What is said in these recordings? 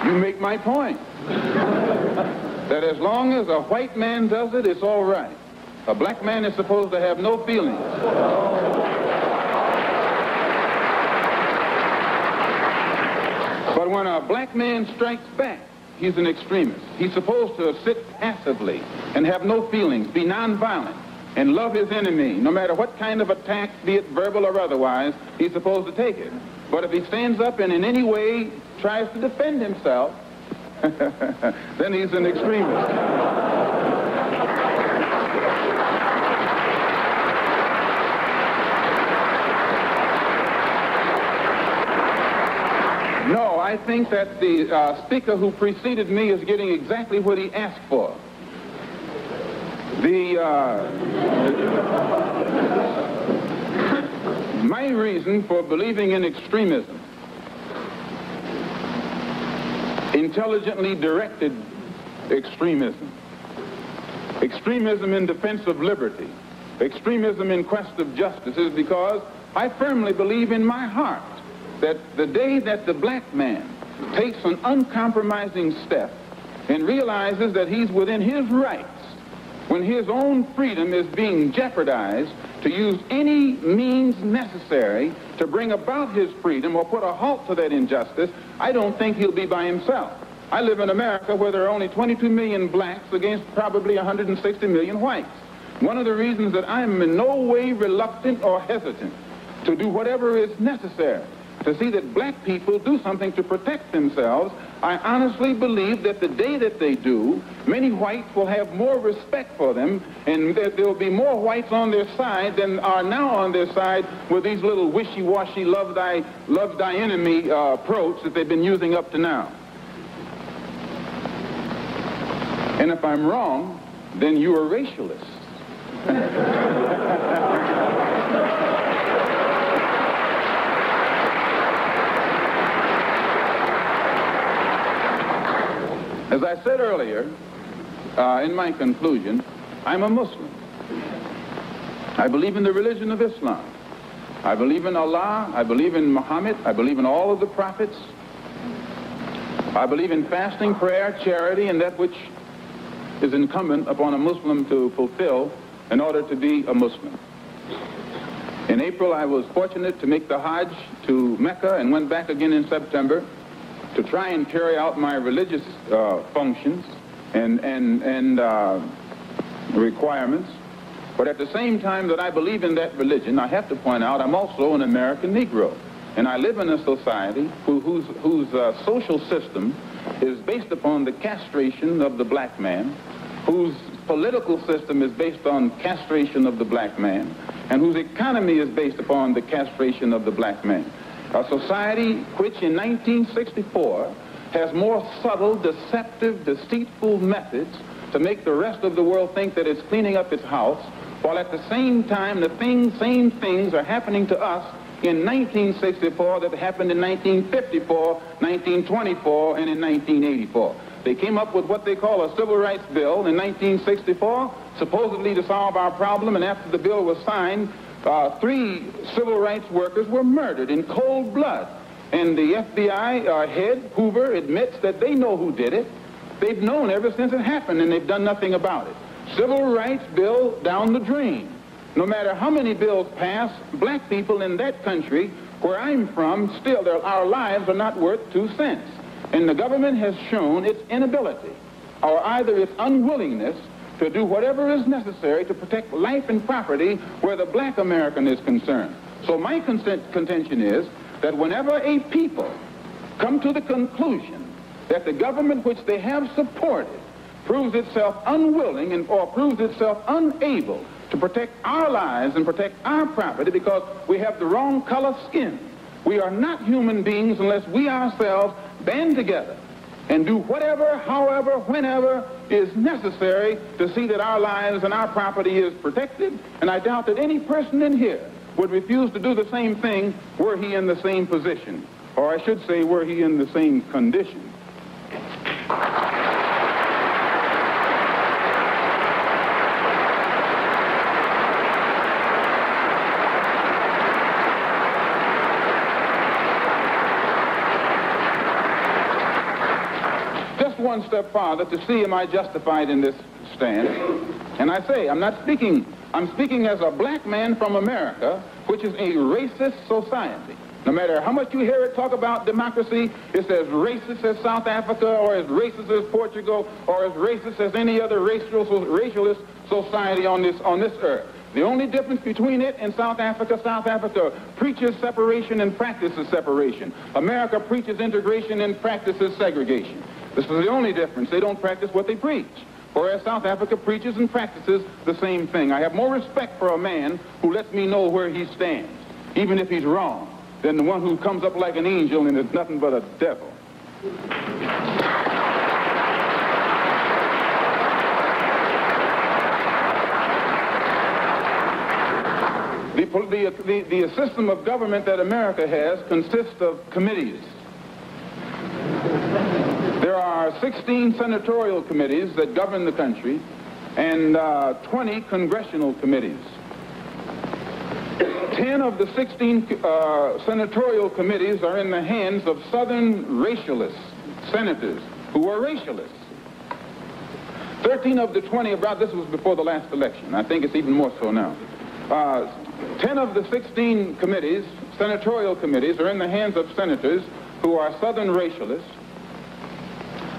You make my point. That as long as a white man does it, it's all right. A black man is supposed to have no feelings. But when a black man strikes back, he's an extremist. He's supposed to sit passively and have no feelings, be nonviolent, and love his enemy. No matter what kind of attack, be it verbal or otherwise, he's supposed to take it. But if he stands up and in any way tries to defend himself, then he's an extremist. No, I think that the speaker who preceded me is getting exactly what he asked for. My reason for believing in extremism, intelligently directed extremism, extremism in defense of liberty, extremism in quest of justice, is because I firmly believe in my heart that the day that the black man takes an uncompromising step and realizes that he's within his rights, when his own freedom is being jeopardized, to use any means necessary to bring about his freedom or put a halt to that injustice, I don't think he'll be by himself. I live in America where there are only 22 million blacks against probably 160 million whites. One of the reasons that I'm in no way reluctant or hesitant to do whatever is necessary to see that black people do something to protect themselves, I honestly believe that the day that they do, many whites will have more respect for them, and that there will be more whites on their side than are now on their side with these little wishy-washy love thy enemy approach that they've been using up to now. And if I'm wrong, then you are racialists. As I said earlier, in my conclusion, I'm a Muslim. I believe in the religion of Islam. I believe in Allah. I believe in Muhammad. I believe in all of the prophets. I believe in fasting, prayer, charity, and that which is incumbent upon a Muslim to fulfill in order to be a Muslim. In April, I was fortunate to make the Hajj to Mecca and went back again in September to try and carry out my religious functions and requirements. But at the same time that I believe in that religion, I have to point out I'm also an American Negro. And I live in a society whose social system is based upon the castration of the black man, whose political system is based on castration of the black man, and whose economy is based upon the castration of the black man. A society which in 1964 has more subtle, deceptive, deceitful methods to make the rest of the world think that it's cleaning up its house, while at the same time the same things are happening to us in 1964 that happened in 1954, 1924, and in 1984. They came up with what they call a civil rights bill in 1964, supposedly to solve our problem, and after the bill was signed, 3 civil rights workers were murdered in cold blood. And the FBI head, Hoover, admits that they know who did it. They've known ever since it happened, and they've done nothing about it. Civil rights bill down the drain. No matter how many bills pass, black people in that country, where I'm from, still our lives are not worth 2 cents. And the government has shown its inability, or either its unwillingness, to do whatever is necessary to protect life and property where the black American is concerned. So my contention is that whenever a people come to the conclusion that the government which they have supported proves itself unwilling or proves itself unable to protect our lives and protect our property because we have the wrong color skin, we are not human beings unless we ourselves band together and do whatever, however, whenever is necessary to see that our lives and our property is protected. And I doubt that any person in here would refuse to do the same thing were he in the same position, or I should say were he in the same condition. one step farther to see am I justified in this stand. And I say, I'm speaking as a black man from America, which is a racist society. No matter how much you hear it talk about democracy, it's as racist as South Africa, or as racist as Portugal, or as racist as any other racialist society on this earth. The only difference between it and South Africa preaches separation and practices separation. America preaches integration and practices segregation. This is the only difference. They don't practice what they preach. Whereas South Africa preaches and practices the same thing. I have more respect for a man who lets me know where he stands, even if he's wrong, than the one who comes up like an angel and is nothing but a devil. The system of government that America has consists of committees. There are 16 senatorial committees that govern the country and 20 congressional committees. 10 of the 16 senatorial committees are in the hands of Southern racialist senators who are racialists. 13 of the 20, this was before the last election. I think it's even more so now. 10 of the 16 committees, senatorial committees, are in the hands of senators who are Southern racialists.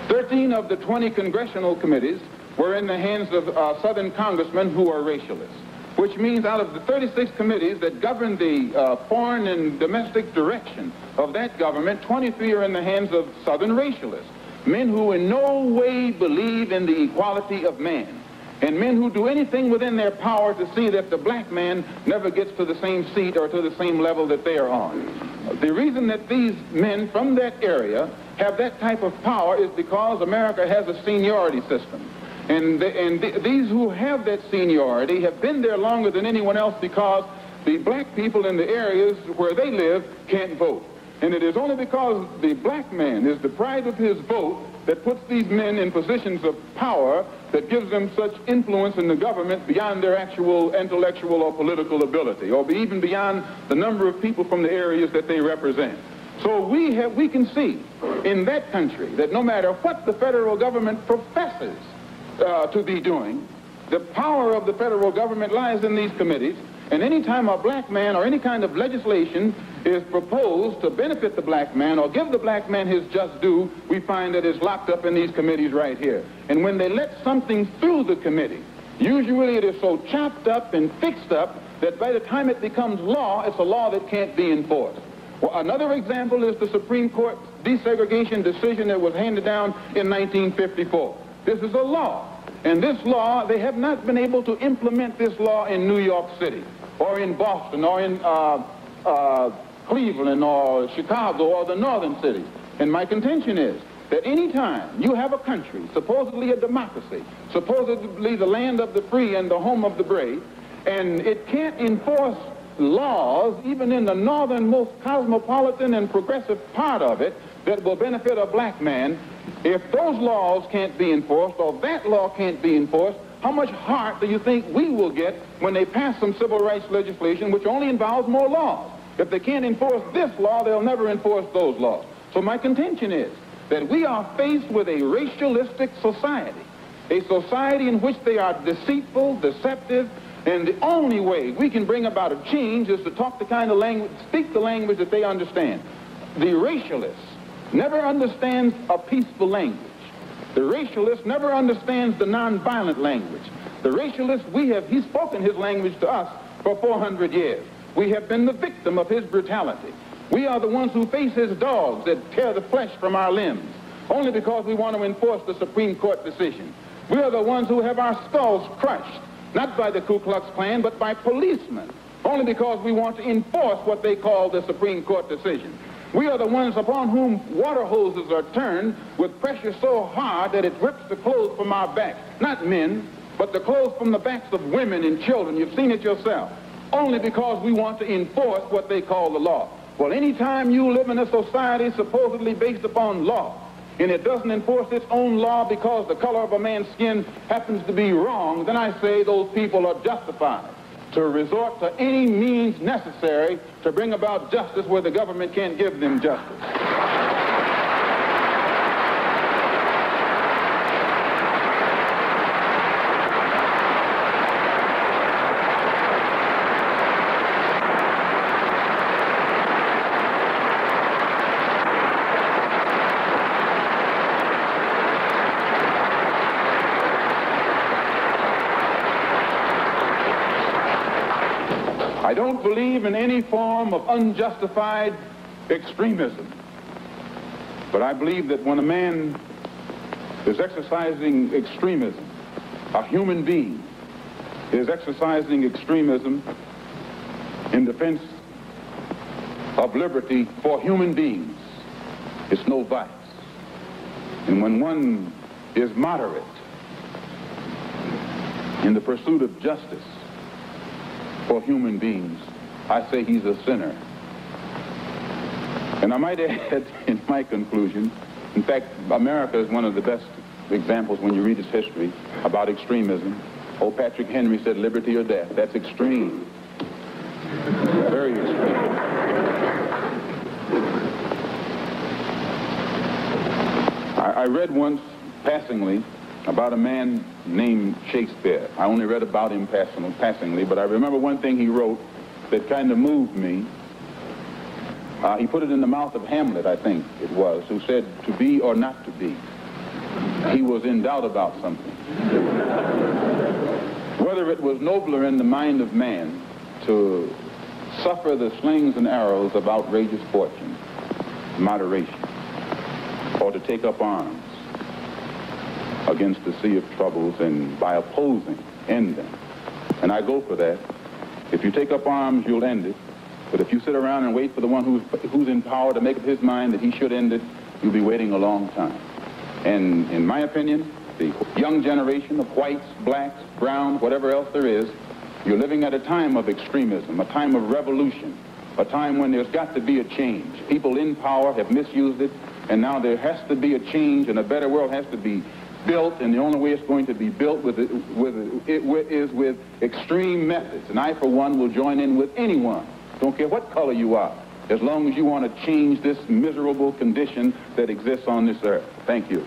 13 of the 20 congressional committees were in the hands of Southern congressmen who are racialists, which means out of the 36 committees that govern the foreign and domestic direction of that government, 23 are in the hands of Southern racialists, men who in no way believe in the equality of man, and men who do anything within their power to see that the black man never gets to the same seat or to the same level that they are on. The reason that these men from that area have that type of power is because America has a seniority system. And these who have that seniority have been there longer than anyone else because the black people in the areas where they live can't vote. And it is only because the black man is deprived of his vote that puts these men in positions of power that gives them such influence in the government beyond their actual intellectual or political ability, or even beyond the number of people from the areas that they represent. So we can see in that country that no matter what the federal government professes to be doing, the power of the federal government lies in these committees, and any time a black man or any kind of legislation is proposed to benefit the black man or give the black man his just due, we find that it's locked up in these committees right here. And when they let something through the committee, usually it is so chopped up and fixed up that by the time it becomes law, it's a law that can't be enforced. Well, another example is the Supreme Court desegregation decision that was handed down in 1954. This is a law. And this law, they have not been able to implement this law in New York City or in Boston or in Cleveland or Chicago or the northern cities. And my contention is that any time you have a country, supposedly a democracy, supposedly the land of the free and the home of the brave, and it can't enforce laws, even in the northernmost cosmopolitan and progressive part of it, that will benefit a black man, if those laws can't be enforced or that law can't be enforced, how much heart do you think we will get when they pass some civil rights legislation which only involves more laws? If they can't enforce this law, they'll never enforce those laws. So my contention is that we are faced with a racialistic society, a society in which they are deceitful, deceptive, and the only way we can bring about a change is to talk the kind of language, speak the language that they understand. The racialist never understands a peaceful language. The racialist never understands the nonviolent language. The racialist, he's spoken his language to us for 400 years. We have been the victim of his brutality. We are the ones who face his dogs that tear the flesh from our limbs, only because we want to enforce the Supreme Court decision. We are the ones who have our skulls crushed, not by the Ku Klux Klan, but by policemen, only because we want to enforce what they call the Supreme Court decision. We are the ones upon whom water hoses are turned with pressure so hard that it rips the clothes from our backs. Not men, but the clothes from the backs of women and children. You've seen it yourself. Only because we want to enforce what they call the law. Well, anytime you live in a society supposedly based upon law, and it doesn't enforce its own law because the color of a man's skin happens to be wrong, then I say those people are justified to resort to any means necessary to bring about justice where the government can't give them justice. don't believe in any form of unjustified extremism. But I believe that when a man is exercising extremism, a human being is exercising extremism in defense of liberty for human beings, it's no vice. And when one is moderate in the pursuit of justice for human beings, I say he's a sinner. And I might add in my conclusion, in fact, America is one of the best examples when you read its history about extremism. Old Patrick Henry said liberty or death. That's extreme. Very extreme. I read once, passingly, about a man named Shakespeare. I only read about him passingly, but I remember one thing he wrote that kind of moved me. He put it in the mouth of Hamlet, I think it was, who said, to be or not to be. He was in doubt about something. Whether it was nobler in the mind of man to suffer the slings and arrows of outrageous fortune, moderation, or to take up arms against the sea of troubles and by opposing, end them. And I go for that. If you take up arms, you'll end it. But if you sit around and wait for the one who's in power to make up his mind that he should end it, you'll be waiting a long time. And in my opinion, the young generation of whites, blacks, browns, whatever else there is, you're living at a time of extremism, a time of revolution, a time when there's got to be a change. People in power have misused it, and now there has to be a change, and a better world has to be built, and the only way it's going to be built is with extreme methods. And I, for one, will join in with anyone. Don't care what color you are, as long as you want to change this miserable condition that exists on this earth. Thank you.